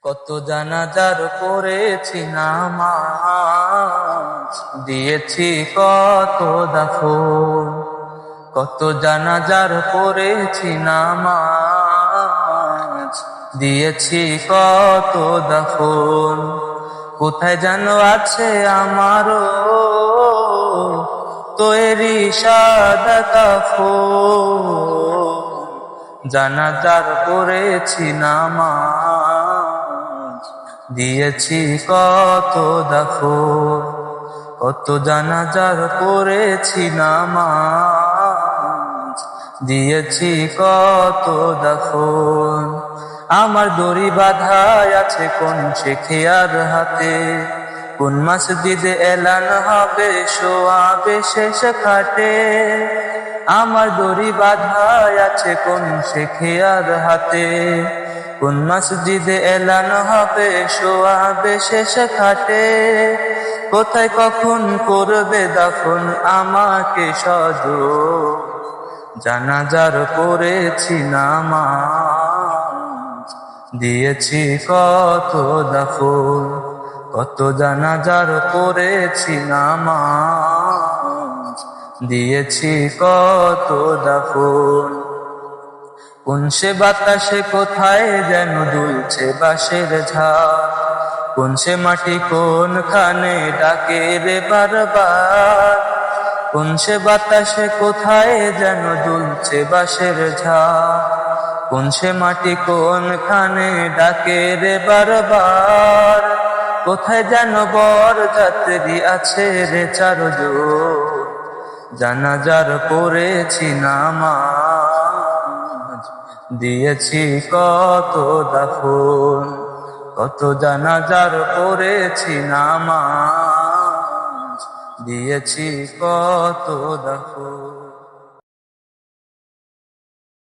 কত জানাজার পড়েছি নামাজ, দিয়েছি কত দাফন। কত জানাজার পড়েছি নামাজ, দিয়েছি কত দাফন। কোথায় যেন আছে আমারও তৈরি সাদা কাফন। জানাজার পড়েছি নামাজ, দিয়েছি কত দাফন। কত জানাজার পড়েছি নামাজ, দিয়েছি কত দাফন। আমার দড়ি বাঁধায় আছে কোন শেখিয়ার হাতে, কোন মসজিদে এলান হবে শোয়াবে শেষ খাটে। আমার দড়ি বাঁধায় আছে কোন শেখিয়ার হাতে, কোন মসজিদে এলান হবে শোয়াবে শেষ খাটে। কোথায় কখন করবে দাফন আমাকে সজোর, জানাজার পড়েছি নামাজ, দিয়েছি কত দাফন। কত জানাজার পড়েছি নামাজ, দিয়েছি কত দাফন। কোন সে বাতাসে কোথায় যেন দুলছে বাঁশের ঝাড়, কোন সে মাটি কোনখানে ডাকে রে বারবার। কোন সে বাতাসে কোথায় যেন দুলছে বাঁশের ঝাড়, কোন সে মাটি কোনখানে ডাকে রে বারবার। কোথায় যেন বর যাত্রী আছে রে চারজন, জানাজার পড়েছি নামাজ, দিয়েছি কত দাফন। কত জানাজার পড়েছি নামাজ, দিয়েছি কত দাফন।